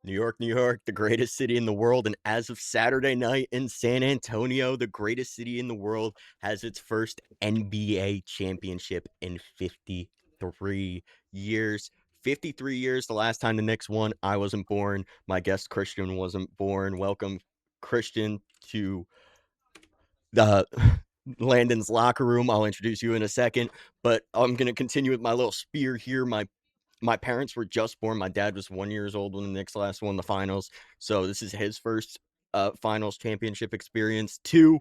New York, the greatest city in the world. And as of Saturday night in San Antonio, the greatest city in the world has its first NBA championship in 53 years. 53 years, the last time the Knicks won. I wasn't born. My guest Christian wasn't born. Welcome, Christian, to the Landon's locker room. I'll introduce you in a second, but I'm going to continue with my little spear here. My parents were just born. My dad was 1 year old when the Knicks last won the finals. So this is his first finals championship experience. Two,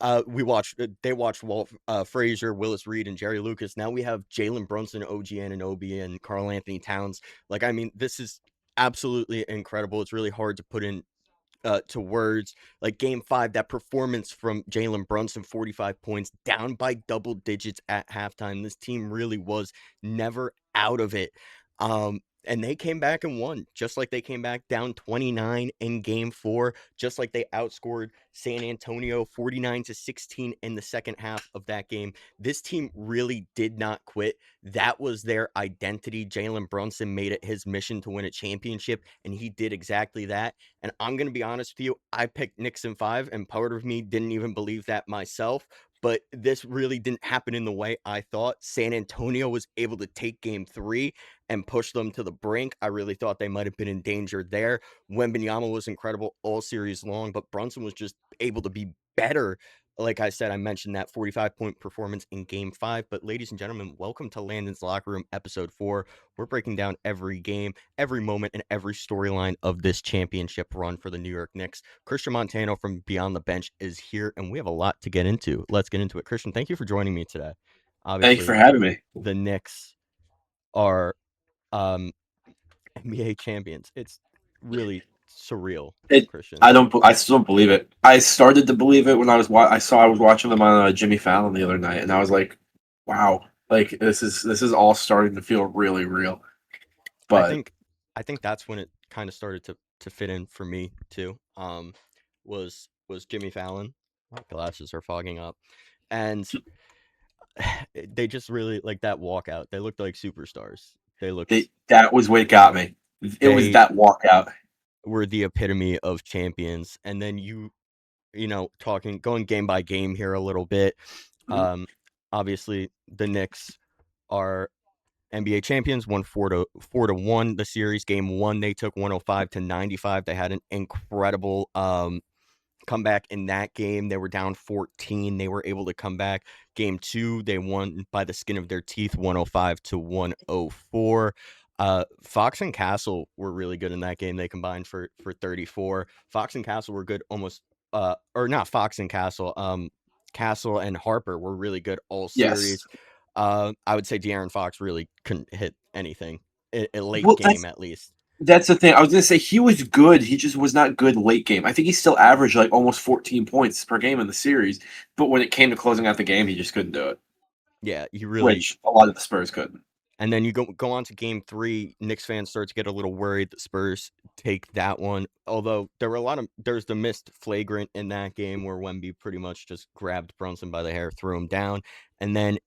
they watched Walt Frazier, Willis Reed, and Jerry Lucas. Now we have Jalen Brunson, OG Anunoby, and Karl Anthony Towns. Like, I mean, this is absolutely incredible. It's really hard to put in to words. Like game 5, that performance from Jalen Brunson, 45 points, down by double digits at halftime. This team really was never out of it. And they came back and won, just like they came back down 29 in game 4, just like they outscored San Antonio 49-16 in the second half of that game. This team really did not quit. That was their identity. Jalen Brunson made it his mission to win a championship, and he did exactly that. And I'm going to be honest with you, I picked Knicks in 5, and part of me didn't even believe that myself. But this really didn't happen in the way I thought. San Antonio was able to take game 3 and push them to the brink. I really thought they might have been in danger there. Wemby was incredible all series long, but Brunson was just able to be better. Like I said, I mentioned that 45-point performance in game 5. But ladies and gentlemen, welcome to Landon's Locker Room, episode 4. We're breaking down every game, every moment, and every storyline of this championship run for the New York Knicks. Christian Montano from Beyond the Bench is here, and we have a lot to get into. Let's get into it. Christian, thank you for joining me today. Thank you for Obviously, having me. the Knicks are NBA champions. It's really surreal, It. Christian. I still don't believe it. I started to believe it when I was watching them on Jimmy Fallon the other night, and I was like, "Wow, like this is all starting to feel really real." I But think I think that's when it kind of started to fit in for me too. Was Jimmy Fallon. My glasses are fogging up. And they just really like that walkout. They looked like superstars. that was what got me. It was They that walkout. were the epitome of champions. And then going game by game here a little bit. Mhm. Um, Obviously the Knicks are NBA champions, won 4-1 the series. Game 1, they took 105-95. They had an incredible comeback in that game. They were down 14. They were able to come back. Game 2, they won by the skin of their teeth, 105-104. Fox and Castle were really good in that game. They combined for 34. Fox and Castle were good almost or not Fox and Castle. Castle and Harper were really good all Yes. series. I would say De'Aaron Fox really couldn't hit anything a late Well, game at least. that's the thing. I was gonna say he was good. He just was not good late game. I think he still averaged like almost 14 points per game in the series, but when it came to closing out the game, he just couldn't do it. Yeah, you really. Which a lot of the Spurs couldn't. And then you go on to game 3. Knicks fans start to get a little worried that Spurs take that one. Although there's the missed flagrant in that game where Wemby pretty much just grabbed Brunson by the hair, threw him down. And then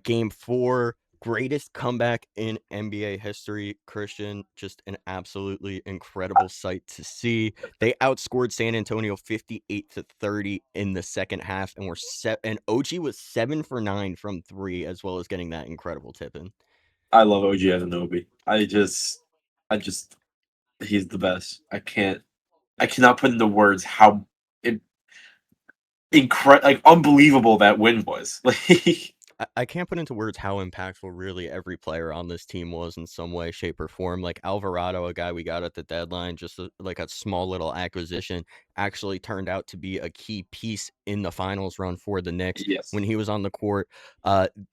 game 4, greatest comeback in NBA history, Christian. Just an absolutely incredible sight to see. They outscored San Antonio 58-30 in the second half, and and OG was 7 for 9 from 3, as well as getting that incredible tip in. I love OG Anunoby. I just, he's the best. I cannot put into words how like unbelievable that win was. Like, I can't put into words how impactful really every player on this team was in some way, shape, or form. Like Alvarado, a guy we got at the deadline, just like a small little acquisition, actually turned out to be a key piece in the finals run for the Knicks. yes, When he was on the court,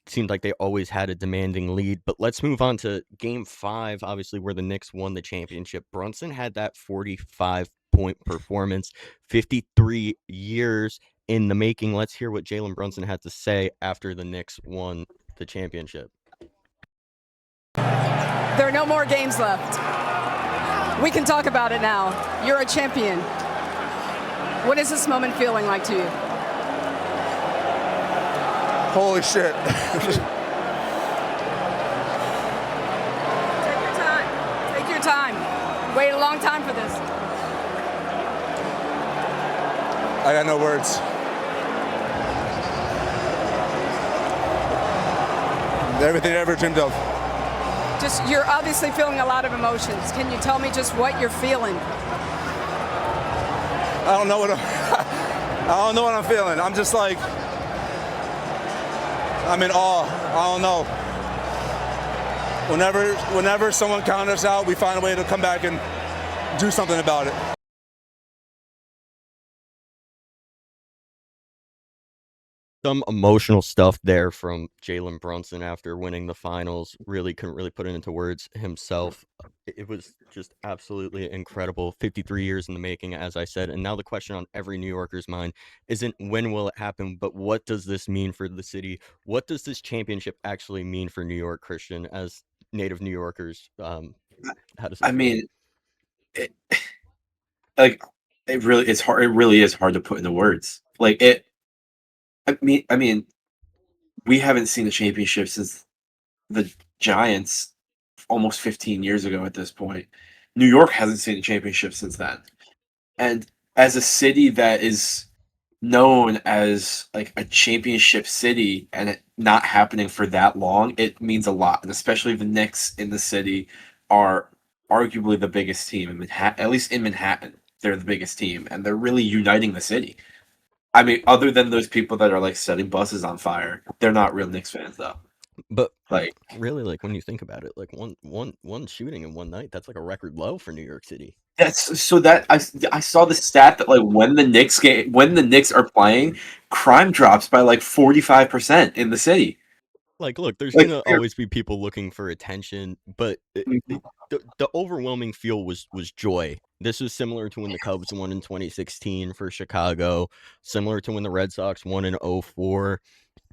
seemed like they always had a demanding lead. But let's move on to game 5, obviously, where the Knicks won the championship. Brunson had that 45-point performance, 53 years in the making. Let's hear what Jalen Brunson had to say after the Knicks won the championship. There are no more games left. We can talk about it now. You're a champion. What is this moment feeling like to you? Holy shit. Take your time. Take your time. Waited a long time for this. I got no words. Everything I ever dreamed of. Just, you're obviously feeling a lot of emotions. Can you tell me just what you're feeling? I don't know what I don't know what I'm feeling. I'm just like, I'm in awe. I don't know. Whenever someone counts us out, we find a way to come back and do something about it. Some emotional stuff there from Jalen Brunson after winning the finals. Really couldn't really put it into words himself. It was just absolutely incredible. 53 years in the making, as I said. And now the question on every New Yorker's mind isn't when will it happen, but what does this mean for the city? What does this championship actually mean for New York, Christian, as native New Yorkers? How does it I feel? mean, it, like it really is hard. It really is hard to put into words. Like it. I mean, we haven't seen a championship since the Giants almost 15 years ago at this point. New York hasn't seen a championship since then. And as a city that is known as like a championship city and it not happening for that long, it means a lot. And especially the Knicks in the city are arguably the biggest team in Manhattan, at least in Manhattan. They're the biggest team and they're really uniting the city. I mean, other than those people that are like setting buses on fire, they're not real Knicks fans though. But Like really, like when you think about it, like one shooting in one night, that's like a record low for New York City. that's so that I saw the stat that like when the Knicks are playing, crime drops by like 45% in the city. Like, look, there's Like gonna always be people looking for attention, but the overwhelming feel was joy. This was similar to when the Cubs won in 2016 for Chicago, similar to when the Red Sox won in '04,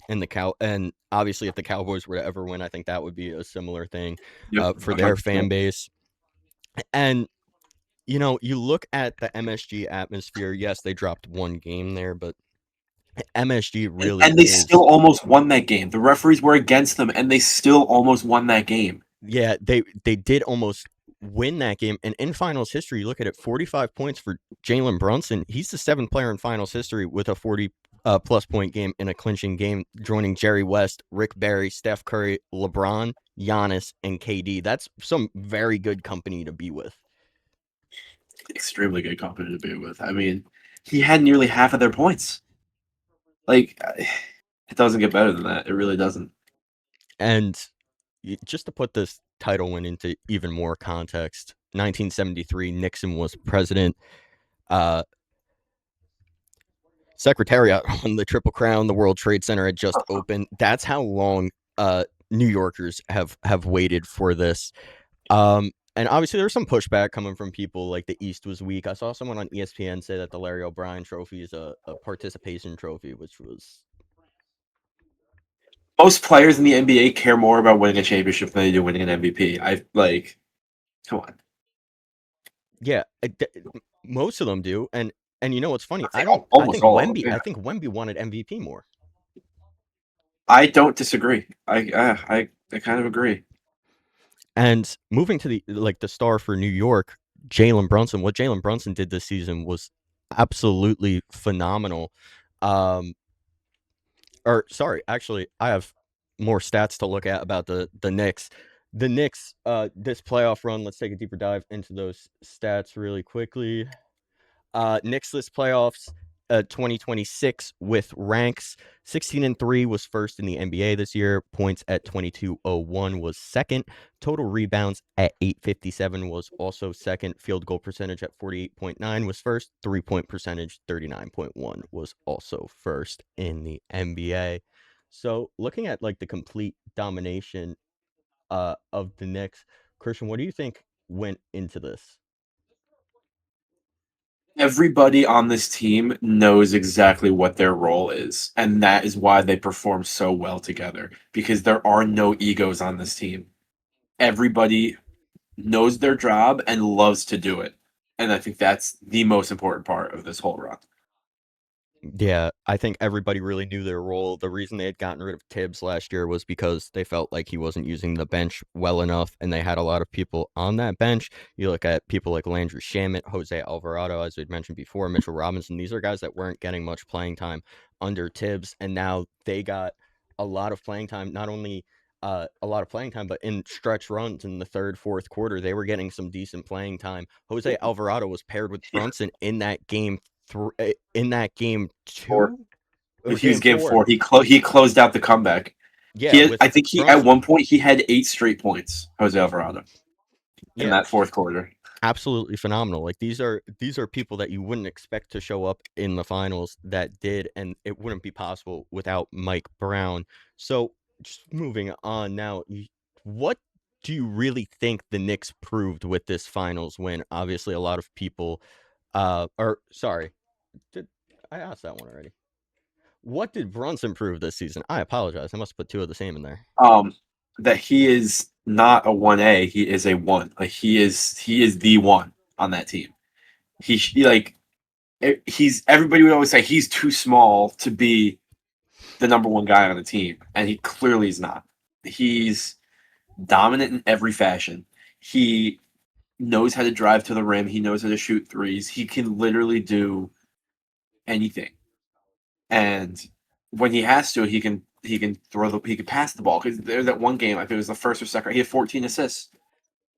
and and obviously if the Cowboys were to ever win, I think that would be a similar thing yep, for their fan 100%. base. And you look at the MSG atmosphere. Yes, they dropped one game there, but MSG really And they is. still almost won that game. The referees were against them, and they still almost won that game. Yeah, they did almost win that game. And in finals history, you look at it, 45 points for Jalen Brunson. He's the seventh player in finals history with a 40 plus point game in a clinching game, joining Jerry West, Rick Barry, Steph Curry, LeBron, Giannis, and KD. That's some very good company to be with. Extremely good company to be with. I mean, he had nearly half of their points. Like, it doesn't get better than that. It really doesn't. And just to put this title win into even more context, 1973, Nixon was president. Uh, Secretariat on the Triple Crown, the World Trade Center had just opened. That's how long New Yorkers have waited for this. And obviously there's some pushback coming from people like the East was weak. I saw someone on ESPN say that the Larry O'Brien trophy is a participation trophy, which was Most players in the NBA care more about winning a championship than they do winning an MVP. I like, come on. yeah, most of them do. And you know what's funny? I think I almost think all of them. Wemby Yeah. I think Wemby wanted MVP more. I don't disagree. I kind of agree. And moving to the star for New York, Jalen Brunson. What Jalen Brunson did this season was absolutely phenomenal. Um, or sorry, actually, I have more stats to look at about the Knicks. The Knicks, this playoff run. Let's take a deeper dive into those stats really quickly. Knicks this playoffs 2026 with ranks 16-3 was first in the NBA this year. Points at 2201 was second. Total rebounds at 857 was also second. Field goal percentage at 48.9 was first. 3-point percentage 39.1 was also first in the NBA. So looking at like the complete domination of the Knicks, Christian, what do you think went into this? Everybody on this team knows exactly what their role is, and that is why they perform so well together because there are no egos on this team. Everybody knows their job and loves to do it. And I think that's the most important part of this whole run. Yeah, I think everybody really knew their role. The reason they had gotten rid of Tibbs last year was because they felt like he wasn't using the bench well enough, and they had a lot of people on that bench. You look at people like Landry Shamet, Jose Alvarado, as we'd mentioned before, Mitchell Robinson. These are guys that weren't getting much playing time under Tibbs, and now they got a lot of playing time, not only a lot of playing time, but in stretch runs in the third, fourth quarter, they were getting some decent playing time. Jose Alvarado was paired with Yeah, Brunson in that game in that game four. 2 or He was game game 4. four. He closed out the comeback. Yeah, with I think he at Brunson. one point he had 8 straight points. Jose Alvarado in Yeah, that fourth quarter. absolutely phenomenal. Like these are people that you wouldn't expect to show up in the finals that did, and it wouldn't be possible without Mike Brown. So just moving on now, what do you really think the Knicks proved with this finals win? Obviously, a lot of people, or sorry, did I asked that one already? What did Brunson prove this season? I apologize. I must have put two of the same in there. Um, that he is not a 1A. He is a one. Like he is the one on that team. He's everybody would always say he's too small to be the number one guy on the team, and he clearly is not. He's dominant in every fashion. He knows how to drive to the rim. He knows how to shoot threes. He can literally do anything. And when he has to, he can pass the ball. Because there's that one game, I think it was the first or second, he had 14 assists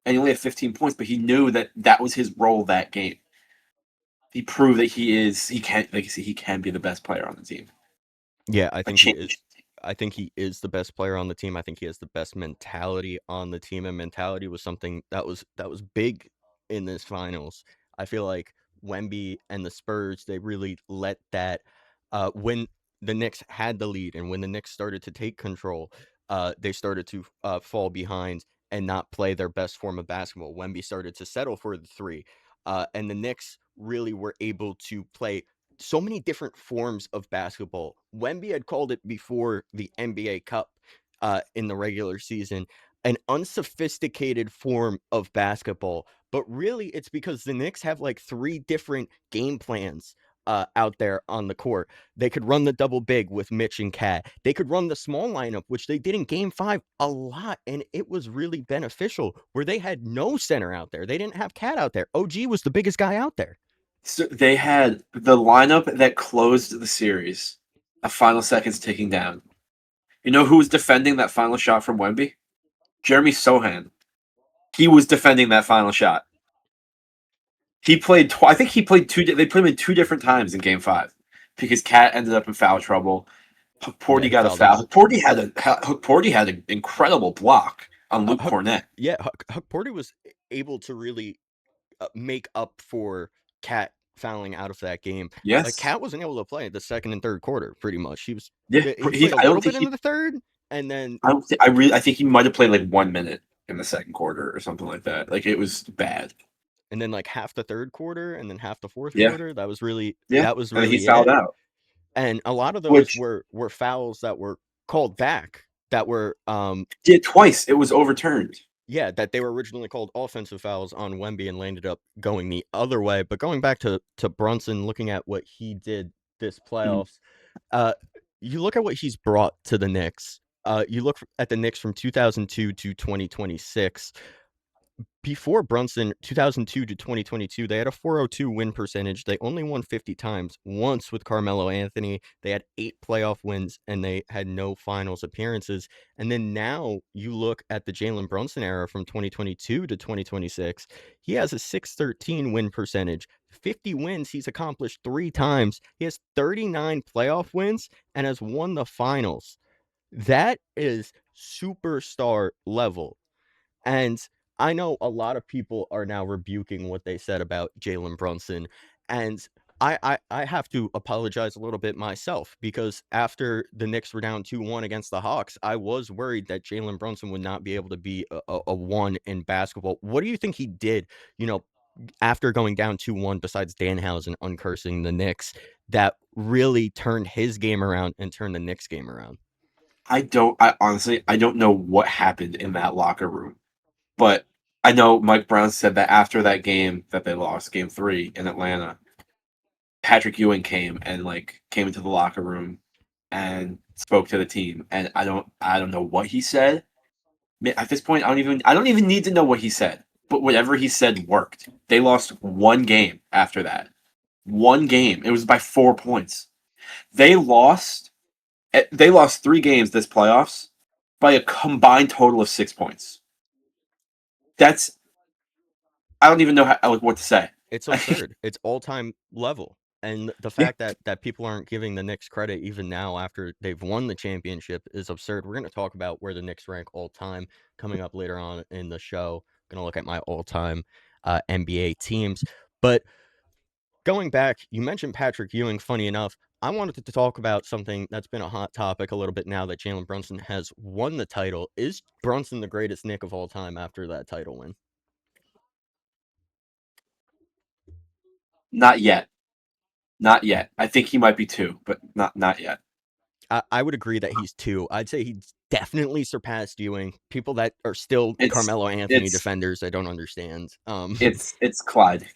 and he only had 15 points, but he knew that that was his role that game. He proved that he can, like you see, he can be the best player on the team. Yeah, I A think he is. championship. I think he is the best player on the team. I think he has the best mentality on the team, and mentality was something that was big in this finals. I feel like Wemby and the Spurs, they really let that when the Knicks had the lead and when the Knicks started to take control, they started to fall behind and not play their best form of basketball. Wemby started to settle for the three, and the Knicks really were able to play so many different forms of basketball. Wemby had called it before the NBA Cup in the regular season, an unsophisticated form of basketball. But really, it's because the Knicks have like three different game plans out there on the court. They could run the double big with Mitch and Cat. They could run the small lineup, which they did in game 5 a lot. And it was really beneficial where they had no center out there. They didn't have Cat out there. OG was the biggest guy out there. So they had the lineup that closed the series, a final seconds ticking down. You know who was defending that final shot from Wemby? Jeremy Sohan. He was defending that final shot. He played. I think he played two. They put him in two different times in Game 5 because Cat ended up in foul trouble. Yeah, Porty he got a fouled out. foul. Porty had an incredible block on Luke Huck, Cornett. yeah, Huck Porty was able to really make up for Cat fouling out of that game. Yes. Cat wasn't able to play the second and third quarter, pretty much. Yeah. He played a I little don't bit think into he. the third, and then I think he might have played like 1 minute in the second quarter or something like that. Like it was bad. like half the third quarter, and then half the fourth Yeah. quarter. Yeah. That was And then he really fouled it. out. And a lot of those Which were fouls that were called back. That were did twice. It was overturned. Yeah, that they were originally called offensive fouls on Wemby and landed up going the other way. But going back to Brunson, looking at what he did this Mhm. playoffs, uh, you look at what he's brought to the Knicks. You look at the Knicks from 2002 to 2026. Before Brunson, 2002 to 2022, they had a 402 win percentage. They only won 50 times. Once with Carmelo Anthony, they had 8 playoff wins and they had no finals appearances. And then now you look at the Jalen Brunson era from 2022 to 2026, he has a 613 win percentage. 50 wins he's accomplished 3 times. He has 39 playoff wins and has won the finals. That is superstar level. And I know a lot of people are now rebuking what they said about Jalen Brunson. And I have to apologize a little bit myself because after the Knicks were down 2-1 against the Hawks, I was worried that Jalen Brunson would not be able to be a one in basketball. What do you think he did, you know, after going down 2-1, besides Danhausen uncursing the Knicks, that really turned his game around and turned the Knicks game around? I honestly I don't know what happened in that locker room. But I know Mike Brown said that after that game that they lost, Game 3 in Atlanta, Patrick Ewing came into the locker room and spoke to the team, and I don't know what he said. At this point, I don't even need to know what he said. But whatever he said worked. They lost one game after that. One game. It was by 4 points. They lost 3 games this playoffs by a combined total of 6 points. That's I don't even know what to say. It's absurd. It's all-time level. And the Yeah. fact that people aren't giving the Knicks credit even now after they've won the championship is absurd. We're going to talk about where the Knicks rank all-time coming up later on in the show. Going to look at my all-time NBA teams. But going back, you mentioned Patrick Ewing. Funny enough, I wanted to talk about something that's been a hot topic a little bit now that Jalen Brunson has won the title. Is Brunson the greatest Knick of all time after that title win? Not yet. Not yet. I think he might be 2, but not yet. I would agree that he's 2. I'd say he's definitely surpassed Ewing. People that are still It's Carmelo Anthony it's defenders, I don't understand. it's Clyde.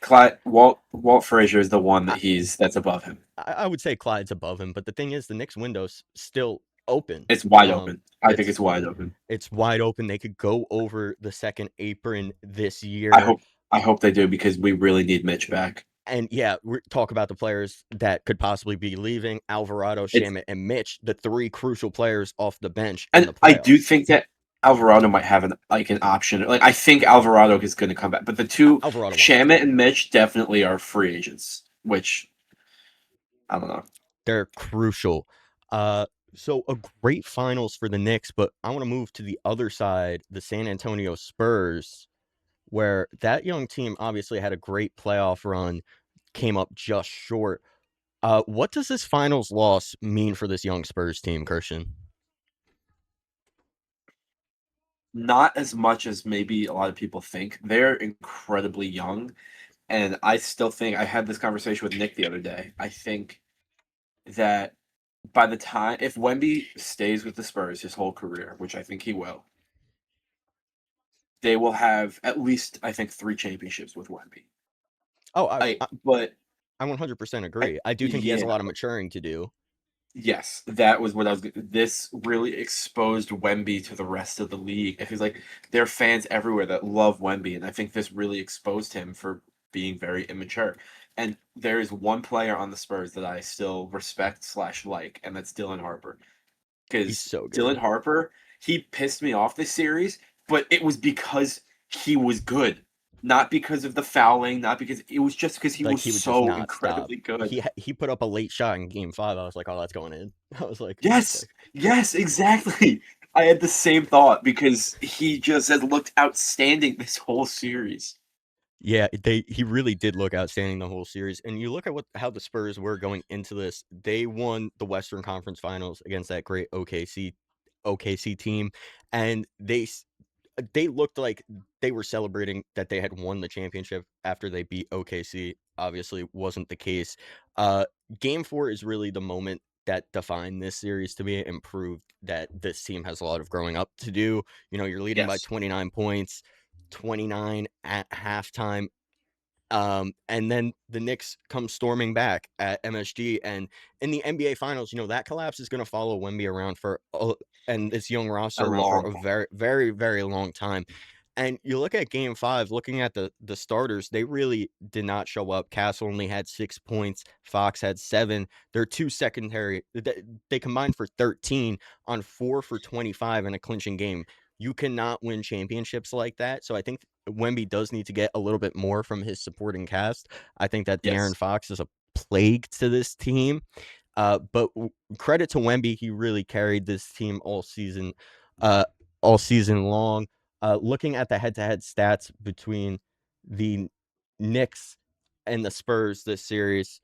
Walt Frazier is the one that's above him. I would say Clyde's above him, but the thing is, the Knicks window's still open. It's wide open. I think it's wide open. It's wide open. They could go over the second apron this year. I hope they do, because we really need Mitch back. And yeah, we talk about the players that could possibly be leaving: Alvarado, Shamet, and Mitch, the 3 crucial players off the bench in the And playoffs. I do think that Alvarado might have an option. I think Alvarado is going to come back, but the 2, Shamet and Mitch, definitely are free agents, which I don't know. They're crucial. So a great finals for the Knicks, but I want to move to the other side, the San Antonio Spurs, where that young team obviously had a great playoff run, came up just short. What does this finals loss mean for this young Spurs team, Christian? Not as much as maybe a lot of people think. They're incredibly young, and I still think, I had this conversation with Nick the other day. I think that by the time, if Wemby stays with the Spurs his whole career, which I think he will, they will have at least, I think, 3 championships with Wemby. Oh, I But 100% agree. I do think he has a lot of maturing to do. Yes, that was what I was. This really exposed Wemby to the rest of the league. It feels like there are fans everywhere that love Wemby, and I think this really exposed him for being very immature. And there is one player on the Spurs that I still respect / like, and that's Dylan Harper. He's Because so good. Dylan Harper, he pissed me off this series, but it was because he was good. Not because of the fouling, not because it was just because he Like, was he would just so not incredibly good. He put up a late shot in Game 5. I was like, oh, that's going in. I was like, Yes, yes, exactly. I had the same thought, because he just has looked outstanding this whole series. yeah, he really did look outstanding the whole series. And you look at how the Spurs were going into this. They won the Western Conference Finals against that great OKC team, and they looked like they were celebrating that they had won the championship after they beat OKC. Obviously, wasn't the case. Game 4 is really the moment that defined this series to me and proved that this team has a lot of growing up to do. You know, you're leading by 29 points, 29 at halftime. And then the Knicks come storming back at MSG, and in the NBA Finals, you know, that collapse is going to follow Wemby around and this young roster around for a very, very, very long time. And you look at Game 5, looking at the starters, they really did not show up. Castle only had 6 points. Fox had 7. Their 2 secondary, they combined for 13 on 4 for 25 in a clinching game. You cannot win championships like that. So I think Wemby does need to get a little bit more from his supporting cast. I think that De'Aaron Fox is a plague to this team. But credit to Wemby, he really carried this team all season long. Looking at the head-to-head stats between the Knicks and the Spurs this series,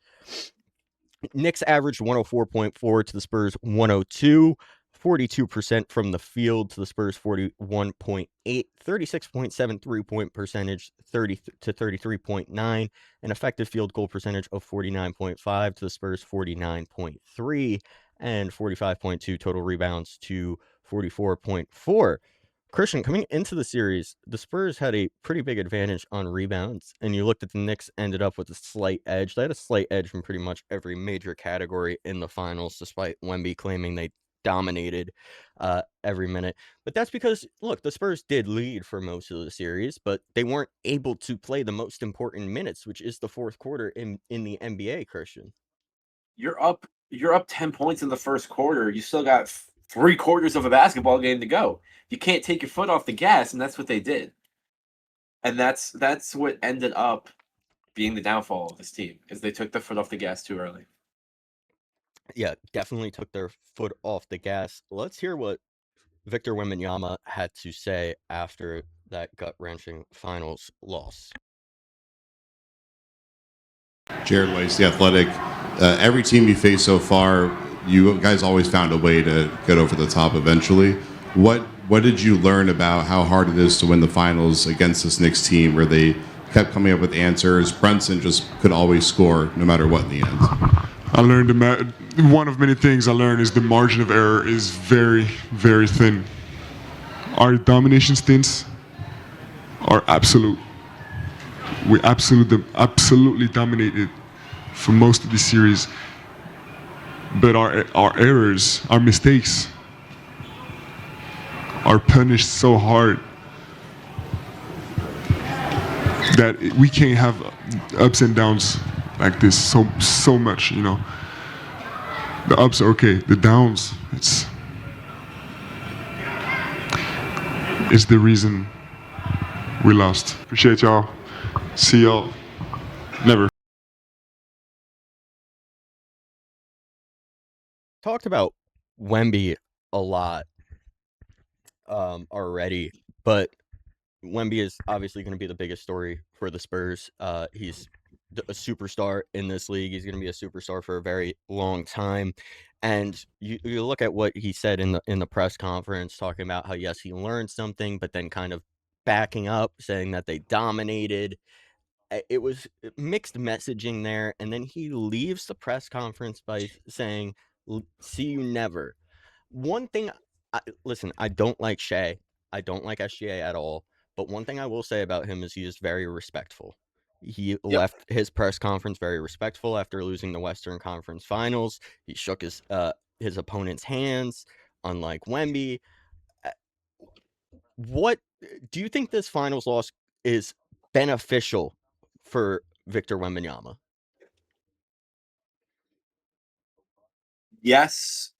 Knicks averaged 104.4 to the Spurs 102, 42% from the field to the Spurs 41.8, 36.7 3-point percentage 30 to 33.9, an effective field goal percentage of 49.5 to the Spurs 49.3, and 45.2 total rebounds to 44.4. Christian, coming into the series, the Spurs had a pretty big advantage on rebounds, and you looked at the Knicks ended up with a slight edge. They had a slight edge from pretty much every major category in the finals, despite Wemby claiming they dominated every minute. But that's because, look, the Spurs did lead for most of the series, but they weren't able to play the most important minutes, which is the fourth quarter in the NBA, Christian. You're up 10 points in the first quarter. You still got 3/4 of a basketball game to go. You can't take your foot off the gas, and that's what they did. And that's what ended up being the downfall of this team, is they took the foot off the gas too early. Yeah, definitely took their foot off the gas. Let's hear what Victor Wembanyama had to say after that gut-wrenching finals loss. Jared Weiss, The Athletic. Every team you face so far, you guys always found a way to get over the top eventually. What did you learn about how hard it is to win the finals against this Knicks team where they kept coming up with answers? Brunson just could always score no matter what in the end. I learned one of many things I learned is the margin of error is very, very thin. Our domination stints are absolute. We absolutely dominated for most of the series. But our errors, our mistakes, are punished so hard that we can't have ups and downs like this so much, you know. The ups are okay, the downs, it's the reason we lost. Appreciate y'all. See y'all. Never. Talked about Wemby a lot already, but Wemby is obviously going to be the biggest story for the Spurs. He's a superstar in this league. He's going to be a superstar for a very long time. And you look at what he said in the press conference, talking about how, yes, he learned something, but then kind of backing up, saying that they dominated. It was mixed messaging there. And then he leaves the press conference by saying, see you never. One thing, listen, I don't like Shea. I don't like SGA at all. But one thing I will say about him is he is very respectful. He Yep. left his press conference very respectful after losing the Western Conference Finals. He shook his opponent's hands, unlike Wemby. Uh, What do you think this finals loss is beneficial for Victor Wembanyama? Yes.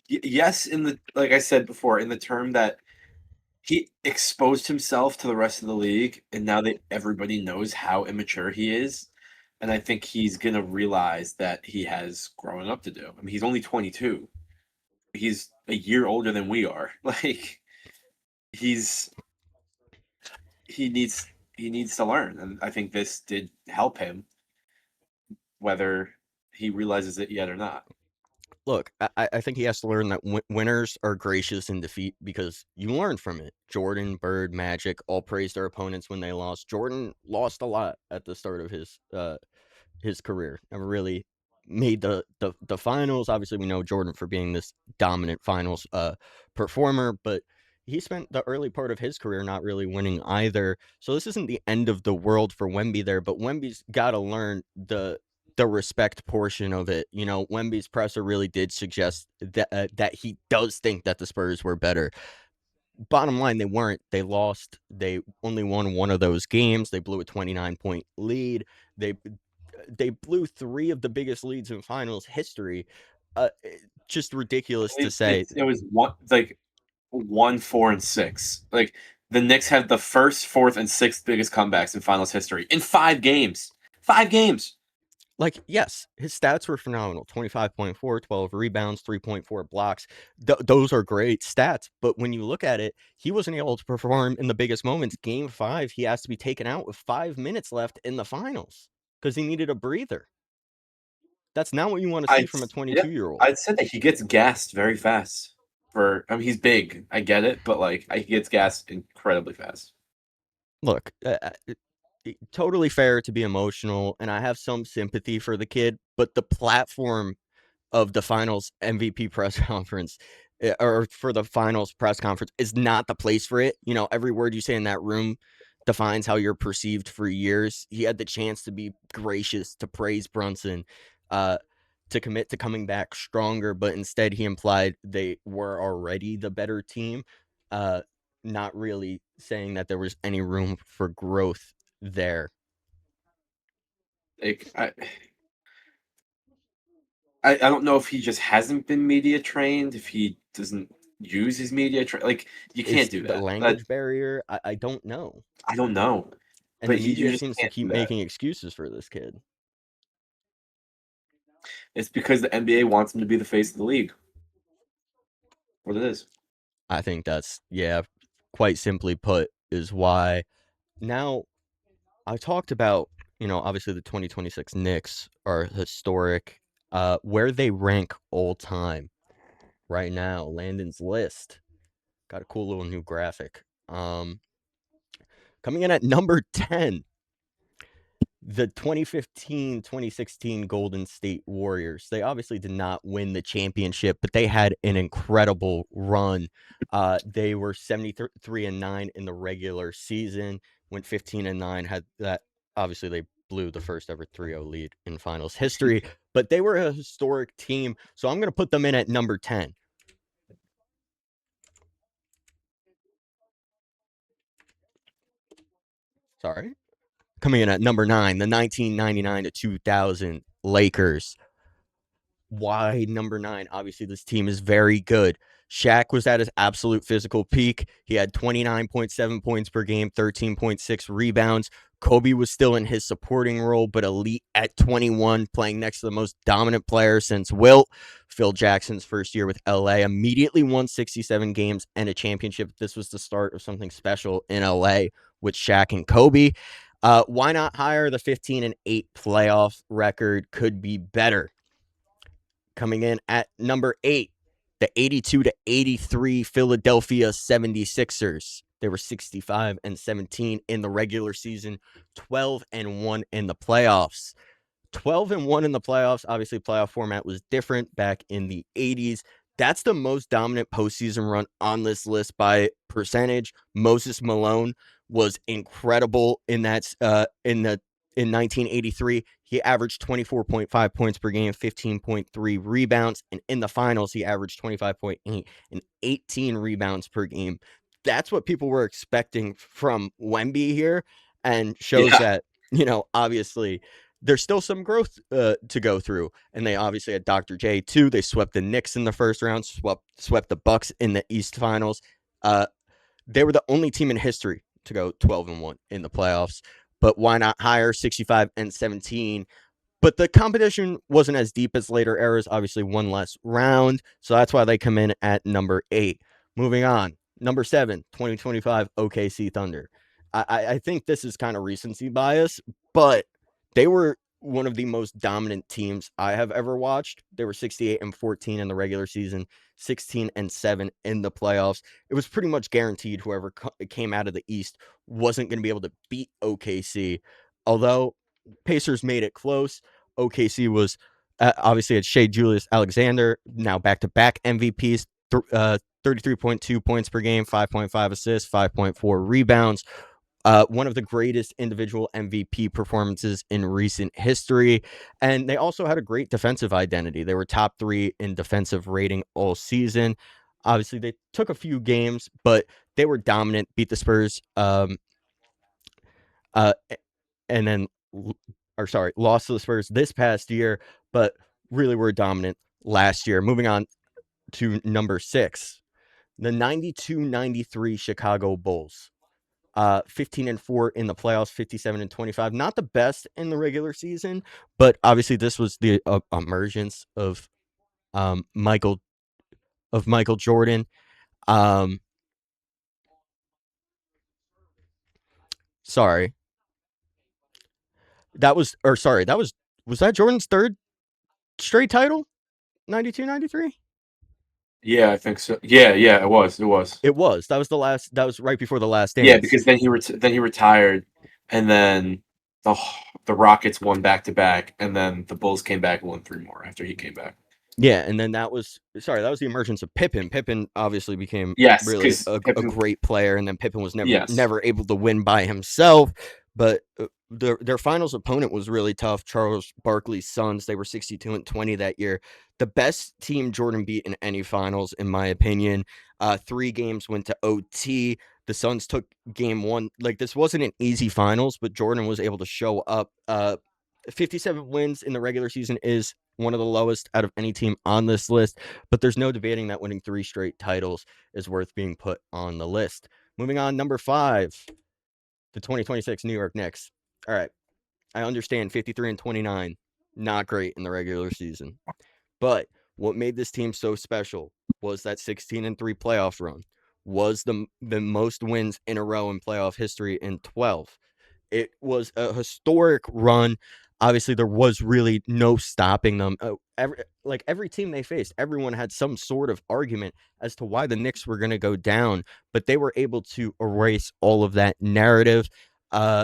Yes, in the like I said before, in the term that he exposed himself to the rest of the league, and now that everybody knows how immature he is, and I think he's gonna realize that he has growing up to do. I mean, he's only 22. He's a year older than we are. Like, he's he needs to learn, and I think this did help him, whether he realizes it yet or not. Look, I think he has to learn that winners are gracious in defeat because you learn from it. Jordan, Bird, Magic all praised their opponents when they lost. Jordan lost a lot at the start of his career. Never really made the finals. Obviously, we know Jordan for being this dominant finals performer, but he spent the early part of his career not really winning either. So this isn't the end of the world for Wemby there, but Wemby's got to learn the respect portion of it. You know, Wemby's presser really did suggest that he does think that the Spurs were better. Bottom line, they weren't. They lost. They only won one of those games. They blew a 29-point lead. They blew three of the biggest leads in finals history. Just ridiculous to say. It was one, 4, and 6. Like, the Knicks had the first, fourth, and sixth biggest comebacks in finals history in 5 games. 5 games. Like, yes, his stats were phenomenal. 25.4, 12 rebounds, 3.4 blocks. Those are great stats. But when you look at it, he wasn't able to perform in the biggest moments. Game 5, he has to be taken out with 5 minutes left in the finals because he needed a breather. That's not what you want to see from a 22-year-old. I'd say that he gets gassed very fast. He's big. I get it, but like, he gets gassed incredibly fast. Look, totally fair to be emotional, and I have some sympathy for the kid, but the platform of the finals MVP press conference or for the finals press conference is not the place for it. You know, every word you say in that room defines how you're perceived for years. He had the chance to be gracious, to praise Brunson, to commit to coming back stronger, but instead he implied they were already the better team, not really saying that there was any room for growth there. Like I don't know if he just hasn't been media trained, if he doesn't use his media like you can't Is do the that. language barrier? I don't know. I don't know, And but the you media just seems to can't keep do that. making excuses for this kid. It's because the NBA wants him to be the face of the league. What it is. I think that's, yeah, quite simply put, is why. Now, I talked about, obviously the 2026 Knicks are historic. Where they rank all time right now, Landon's list. Got a cool little new graphic. Coming in at number 10, the 2015-2016 Golden State Warriors. They obviously did not win the championship, but they had an incredible run. They were 73-9 in the regular season, went 15-9, had that. Obviously, they blew the first ever 3-0 lead in finals history, but they were a historic team. So I'm going to put them in at number 10. Sorry. Coming in at number 9, the 1999 to 2000 Lakers. Why number 9? Obviously, this team is very good. Shaq was at his absolute physical peak. He had 29.7 points per game, 13.6 rebounds. Kobe was still in his supporting role, but elite at 21, playing next to the most dominant player since Wilt. Phil Jackson's first year with LA immediately won 67 games and a championship. This was the start of something special in LA with Shaq and Kobe. Why not higher? The 15-8 playoff record could be better. Coming in at number 8, the 82-83 Philadelphia 76ers. They were 65-17 in the regular season, 12-1 in the playoffs. 12-1 in the playoffs. Obviously, playoff format was different back in the 80s. That's the most dominant postseason run on this list by percentage. Moses Malone was incredible in that in 1983. He averaged 24.5 points per game, 15.3 rebounds, and in the finals he averaged 25.8 and 18 rebounds per game. That's what people were expecting from Wemby here, and shows Yeah. that, obviously there's still some growth to go through. And they obviously had Dr. J too. They swept the Knicks in the first round, swept the Bucks in the East Finals. They were the only team in history to go 12-1 in the playoffs. But why not higher, 65-17? But the competition wasn't as deep as later eras. Obviously, one less round. So that's why they come in at number 8. Moving on. Number 7, 2025 OKC Thunder. I think this is kind of recency bias, but they were one of the most dominant teams I have ever watched. They were 68-14 in the regular season, 16-7 in the playoffs. It was pretty much guaranteed whoever came out of the East wasn't going to be able to beat OKC. Although Pacers made it close. OKC was obviously at Shea Julius Alexander, now back-to-back MVPs, 33.2 points per game, 5.5 assists, 5.4 rebounds. One of the greatest individual MVP performances in recent history. And they also had a great defensive identity. They were top 3 in defensive rating all season. Obviously, they took a few games, but they were dominant, beat the Spurs, and then, lost to the Spurs this past year, but really were dominant last year. Moving on to number 6, the 92-93 Chicago Bulls. 15-4 in the playoffs, 57-25. Not the best in the regular season, but obviously this was the emergence of Michael Jordan. Sorry, was that Jordan's third straight title? 92-93. Yeah, I think so. Yeah, it was. It was. That was the last. That was right before the last Yeah, dance. because then he retired, and then the Rockets won back to back, and then the Bulls came back and won 3 more after he came back. Yeah, and then that was the emergence of Pippen. Pippen obviously became Yes, really because a great player, and then Pippen was yes, never able to win by himself. But their finals opponent was really tough. Charles Barkley's Suns. They were 62-20 that year. The best team Jordan beat in any finals, in my opinion. 3 games went to OT. The Suns took game one. Like, this wasn't an easy finals, but Jordan was able to show up. 57 wins in the regular season is one of the lowest out of any team on this list, but there's no debating that winning 3 straight titles is worth being put on the list. Moving on, number 5, the 2026 New York Knicks. All right, I understand 53-29, not great in the regular season, but what made this team so special was that 16-3 playoff run, was the most wins in a row in playoff history in 12. It was a historic run. Obviously, there was really no stopping them. Every team they faced, everyone had some sort of argument as to why the Knicks were going to go down, but they were able to erase all of that narrative. Uh,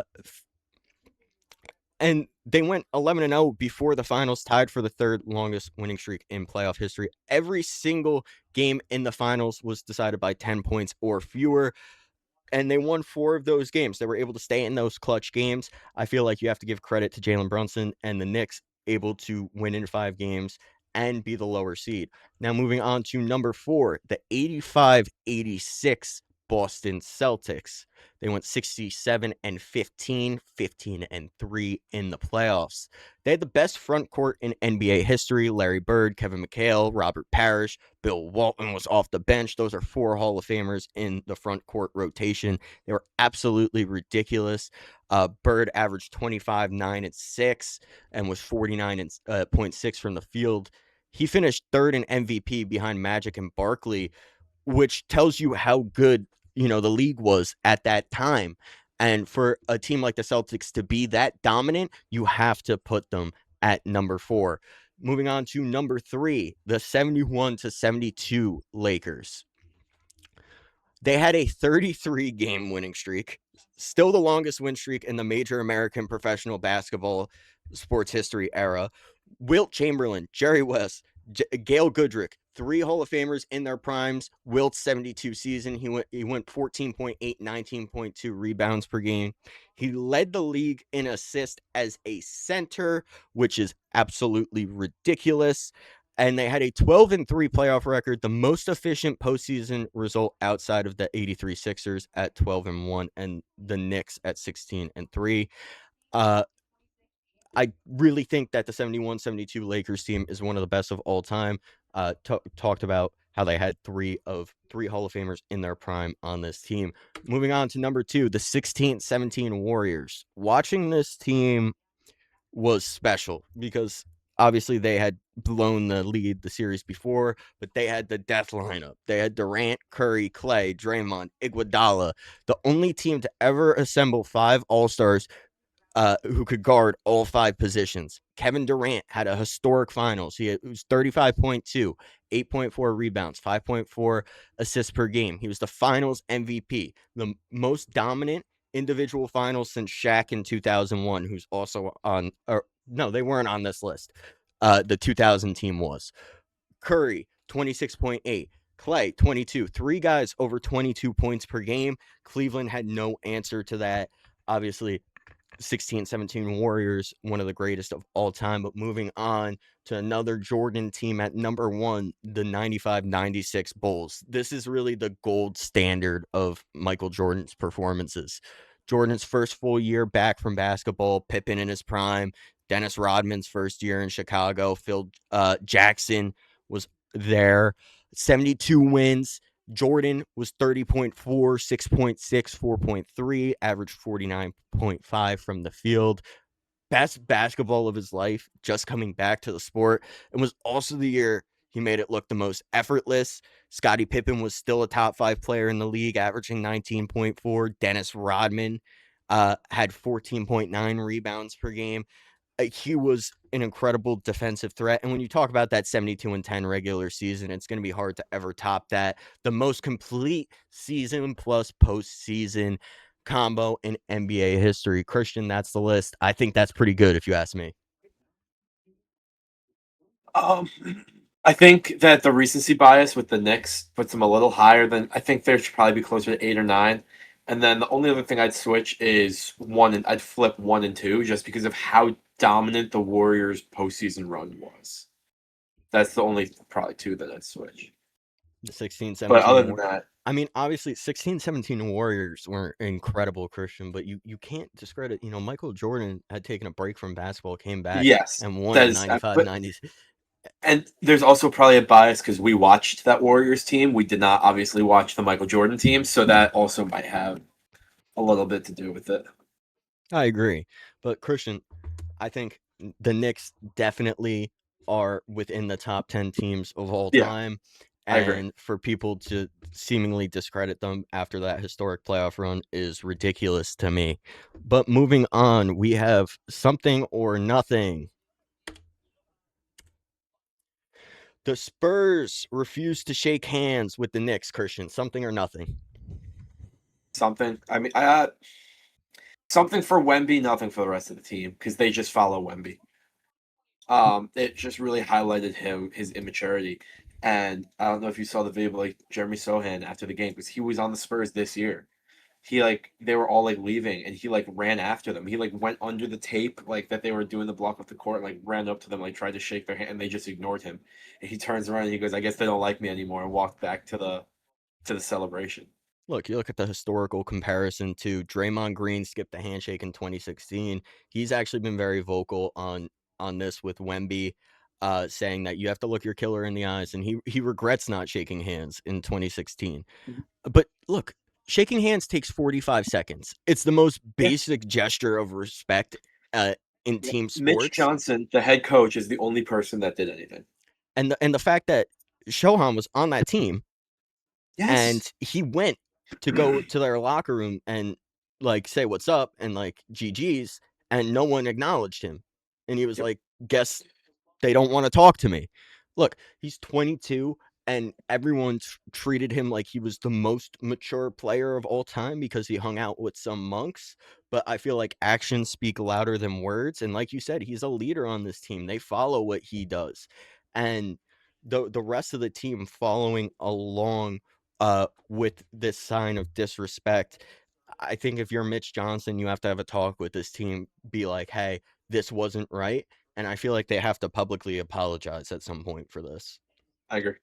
and they went 11-0 before the finals, tied for the 3rd longest winning streak in playoff history. Every single game in the finals was decided by 10 points or fewer, and they won 4 of those games. They were able to stay in those clutch games. I feel like you have to give credit to Jalen Brunson and the Knicks, able to win in 5 games and be the lower seed. Now, moving on to number 4, the 85-86 Boston Celtics. They went 67-15, 15-3 in the playoffs. They had the best front court in NBA history. Larry Bird, Kevin McHale, Robert Parrish, Bill Walton was off the bench. Those are 4 Hall of Famers in the front court rotation. They were absolutely ridiculous. Bird averaged 25, 9, and 6, and was 49.6 from the field. He finished 3rd in MVP behind Magic and Barkley, which tells you how good, the league was at that time. And for a team like the Celtics to be that dominant, you have to put them at number 4. Moving on to number 3, the 71-72 Lakers. They had a 33-game winning streak, still the longest win streak in the major American professional basketball sports history era. Wilt Chamberlain, Jerry West, Gail Goodrick, 3 Hall of Famers in their primes. Wilt's 72 season, he went 14.8, 19.2 rebounds per game. He led the league in assists as a center, which is absolutely ridiculous. And they had a 12-3 playoff record, the most efficient postseason result outside of the 83 Sixers at 12-1 and the Knicks at 16-3. I really think that the 71-72 Lakers team is one of the best of all time. Talked about how they had 3 Hall of Famers in their prime on this team. Moving on to number 2, the 16-17 Warriors. Watching this team was special because obviously they had blown the lead the series before, but they had the death lineup. They had Durant, Curry, Clay, Draymond, Iguodala, the only team to ever assemble 5 All-Stars who could guard all 5 positions. Kevin Durant had a historic finals. He was 35.2, 8.4 rebounds, 5.4 assists per game. He was the finals MVP, the most dominant individual finals since Shaq in 2001, who's also on, or no, they weren't on this list. The 2000 team was. Curry, 26.8. Clay, 22. 3 guys over 22 points per game. Cleveland had no answer to that. Obviously, 16-17 Warriors, one of the greatest of all time. But moving on to another Jordan team at number 1, the 95-96 Bulls. This is really the gold standard of Michael Jordan's performances. Jordan's first full year back from basketball, Pippen in his prime, Dennis Rodman's first year in Chicago, Phil Jackson was there. 72 wins. Jordan was 30.4, 6.6, 4.3, averaged 49.5 from the field. Best basketball of his life, just coming back to the sport, and was also the year he made it look the most effortless. Scottie Pippen was still a top 5 player in the league, averaging 19.4. Dennis Rodman had 14.9 rebounds per game. He was an incredible defensive threat. And when you talk about that 72-10 regular season, it's going to be hard to ever top that. The most complete season plus postseason combo in NBA history. Christian, that's the list. I think that's pretty good if you ask me. Um, I think that the recency bias with the Knicks puts them a little higher than I think they should probably be closer to 8 or 9. And then the only other thing I'd switch is I'd flip 1 and 2 just because of how dominant the Warriors postseason run was. That's the only probably two that I'd switch. The 16, But 17 other than that, I mean, obviously 16, 17 Warriors were incredible, Christian, but you can't discredit, Michael Jordan had taken a break from basketball, came back yes, and won that in is. 95, 90s. And there's also probably a bias because we watched that Warriors team. We did not obviously watch the Michael Jordan team, so that also might have a little bit to do with it. I agree. But Christian, I think the Knicks definitely are within the top 10 teams of all Yeah, time. I agree. And for people to seemingly discredit them after that historic playoff run is ridiculous to me. But moving on, we have something or nothing. The Spurs refuse to shake hands with the Knicks, Christian. Something or nothing. Something. I mean, something for Wemby, nothing for the rest of the team because they just follow Wemby. It just really highlighted his immaturity. And I don't know if you saw the video, but like Jeremy Sohan after the game, because he was on the Spurs this year. They were all like leaving, and he like ran after them. He like went under the tape like that they were doing the block off the court, and, like ran up to them, like tried to shake their hand, and they just ignored him. And he turns around and he goes, "I guess they don't like me anymore," and walked back to the celebration. Look, you look at the historical comparison to Draymond Green skipped the handshake in 2016. He's actually been very vocal on this with Wemby, saying that you have to look your killer in the eyes, and he regrets not shaking hands in 2016. But look, shaking hands takes 45 seconds. It's the most Yeah. basic gesture of respect in Yeah. team Mitch sports. Johnson, the head coach, is the only person that did anything. And the fact that Shohan was on that team and Yes. he went to go to their locker room and like say what's up and like GG's, and no one acknowledged him. And he was Yep. like, guess they don't want to talk to me. Look, he's 22 and everyone treated him like he was the most mature player of all time because he hung out with some monks. But I feel like actions speak louder than words. And like you said, he's a leader on this team. They follow what he does. And the rest of the team following along with this sign of disrespect. I think if you're Mitch Johnson, you have to have a talk with this team, be like, hey, this wasn't right. And I feel like they have to publicly apologize at some point for this. I agree.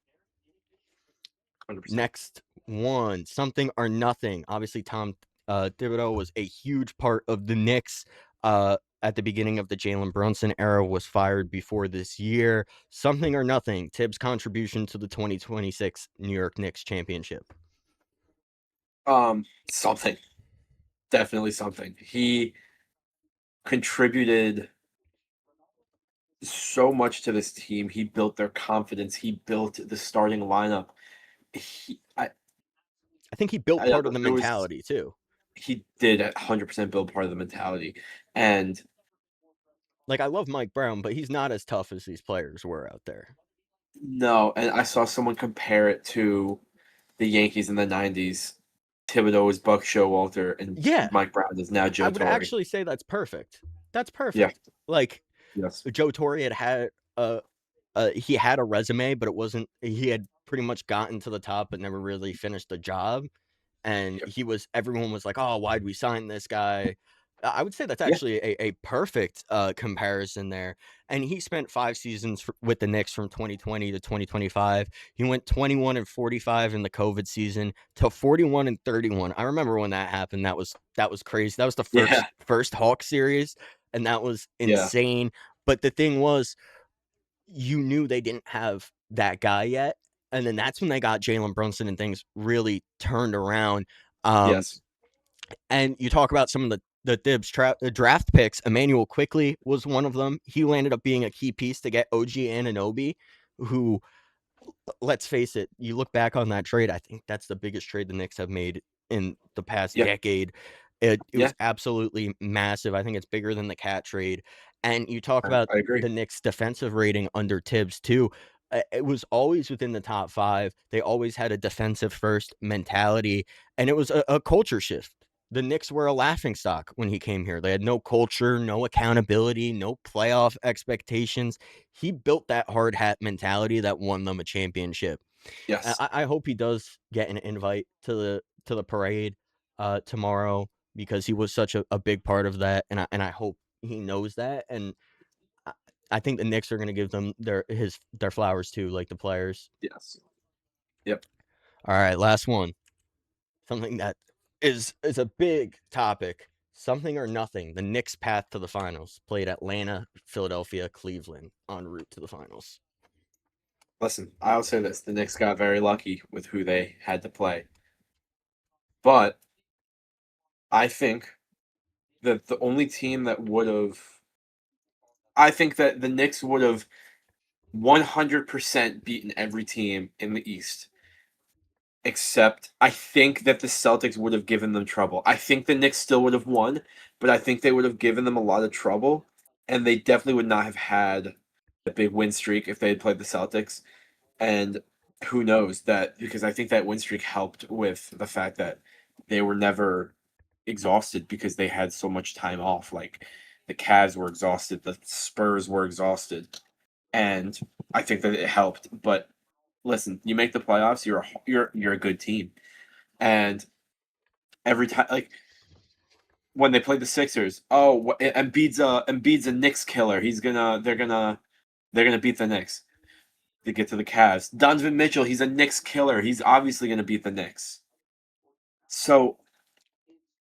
100%. Next one, something or nothing. Obviously, Tom Thibodeau was a huge part of the Knicks at the beginning of the Jalen Brunson era, was fired before this year. Something or nothing, Tibbs' contribution to the 2026 New York Knicks championship. Something. Definitely something. He contributed so much to this team. He built their confidence. He built the starting lineup. I think he built I don't part of know, the mentality too. he did 100% build part of the mentality. And Like, I love Mike Brown, but he's not as tough as these players were out there. no, and I saw someone compare it to the Yankees in the 90s. Thibodeau was Buck Showalter, and Yeah, Mike Brown is now Joe I would Torre. actually say that's perfect. That's perfect. Yeah. Like, Yes. Joe Torre had he had a resume, but it wasn't. He had pretty much gotten to the top, but never really finished the job. And Yep. everyone was like, "Oh, why'd we sign this guy?" I would say that's Yeah. actually a perfect comparison there. And he spent 5 seasons with the Knicks from 2020 to 2025. He went 21-45 in the COVID season to 41-31. I remember when that happened. That was crazy. That was the Yeah. first Hawks series, and that was Yeah. insane. But the thing was, you knew they didn't have that guy yet. And then that's when they got Jalen Brunson and things really turned around. Yes. And you talk about some of the Thibs draft picks. Emmanuel Quickly was one of them. He landed up being a key piece to get OG Anunoby, who, let's face it, you look back on that trade, I think that's the biggest trade the Knicks have made in the past Yeah. decade. It Yeah. was absolutely massive. I think it's bigger than the Cat trade. And you talk about I agree. the Knicks' defensive rating under Tibbs, too. It was always within the top 5. They always had a defensive first mentality, and it was a culture shift. the Knicks were a laughingstock when he came here. They had no culture, no accountability, no playoff expectations. He built that hard hat mentality that won them a championship. Yes. I hope he does get an invite to the parade tomorrow, because he was such a big part of that, and I hope he knows that. And I, I think the Knicks are going to give them their flowers too, like the players. Yes. Yep. All right, last one. Something that is a big topic. Something or nothing. The Knicks' path to the finals. Played Atlanta, Philadelphia, Cleveland en route to the finals. Listen, I'll say this: the Knicks got very lucky with who they had to play, but I think that the only team that would have, I think that the Knicks would have 100% beaten every team in the East. Except I think that the Celtics would have given them trouble. I think the Knicks still would have won, but I think they would have given them a lot of trouble, and they definitely would not have had a big win streak if they had played the Celtics. And who knows that, because I think that win streak helped with the fact that they were never exhausted because they had so much time off. Like the Cavs were exhausted, the Spurs were exhausted, and I think that it helped. But listen, you make the playoffs, you're a good team, and every time, like when they played the Sixers, Embiid's a Knicks killer. They're gonna beat the Knicks. They get to the Cavs. Donovan Mitchell, he's a Knicks killer. He's obviously gonna beat the Knicks. So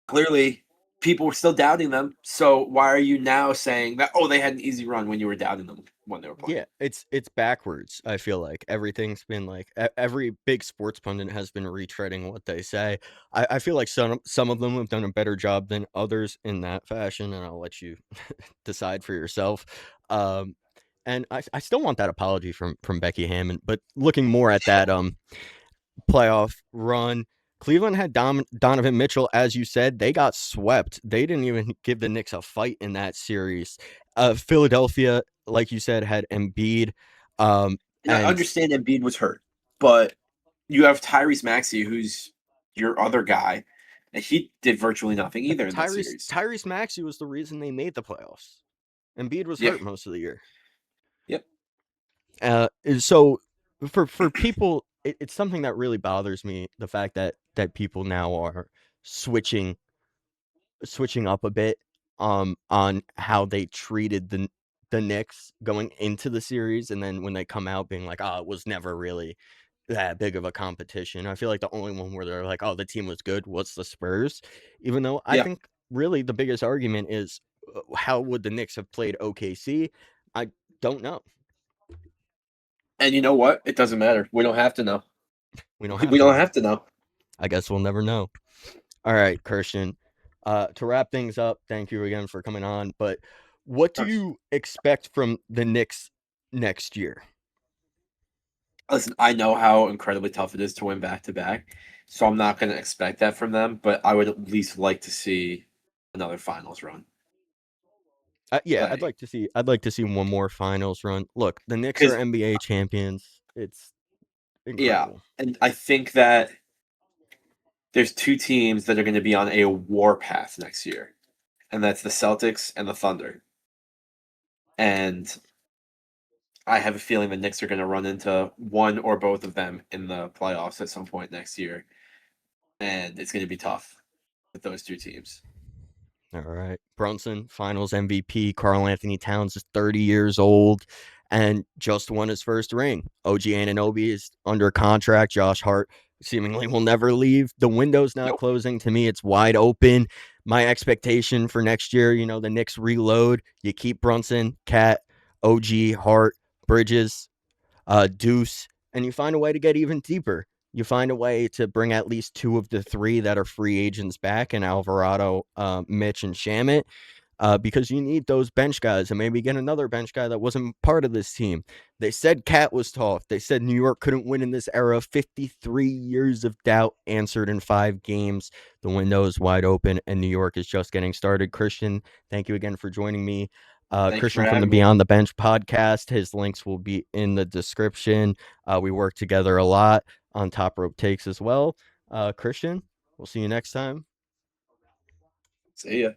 clearly, people were still doubting them. So why are you now saying that? Oh, they had an easy run when you were doubting them when they were playing. Yeah, it's backwards. I feel like everything's been like every big sports pundit has been retreading what they say. I feel like some of them have done a better job than others in that fashion, and I'll let you decide for yourself. And I still want that apology from Becky Hammond, but looking more at that playoff run. Cleveland had Donovan Mitchell, as you said. They got swept. They didn't even give the Knicks a fight in that series. Philadelphia, like you said, had Embiid. And I understand Embiid was hurt, but you have Tyrese Maxey, who's your other guy, and he did virtually nothing either in that series. Tyrese Maxey was the reason they made the playoffs. Embiid was Yeah. hurt most of the year. Yep. So for people, it's something that really bothers me, the fact that people now are switching up a bit on how they treated the Knicks going into the series, and then when they come out being like, oh, it was never really that big of a competition. I feel like the only one where they're like, oh, the team was good was the Spurs, even though I Yeah. think really the biggest argument is how would the Knicks have played OKC? I don't know. And you know what? It doesn't matter. We don't have to know. We don't have to know. I guess we'll never know. All right, Christian. To wrap things up, thank you again for coming on. But what do you expect from the Knicks next year? Listen, I know how incredibly tough it is to win back-to-back, so I'm not going to expect that from them, but I would at least like to see another finals run. Yeah, I'd like to see one more finals run. Look, the Knicks are NBA champions. It's incredible. Yeah, and I think that there's two teams that are going to be on a war path next year, and that's the Celtics and the Thunder. And I have a feeling the Knicks are going to run into one or both of them in the playoffs at some point next year, and it's going to be tough with those two teams. All right. Brunson, finals MVP. Karl Anthony Towns is 30 years old and just won his first ring. OG Anunoby is under contract. Josh Hart seemingly will never leave. The window's not closing. To me, it's wide open. My expectation for next year, the Knicks reload. You keep Brunson, Cat, OG, Hart, Bridges, Deuce, and you find a way to get even deeper. You find a way to bring at least two of the three that are free agents back, and Alvarado, Mitch, and Shamit, because you need those bench guys, and maybe get another bench guy that wasn't part of this team. They said Cat was tough. They said New York couldn't win in this era. 53 years of doubt answered in 5 games. The window is wide open, and New York is just getting started. Christian, thank you again for joining me. Christian from the Beyond the Bench podcast. His links will be in the description. We work together a lot on Top Rope Takes as well. Christian, we'll see you next time. See ya.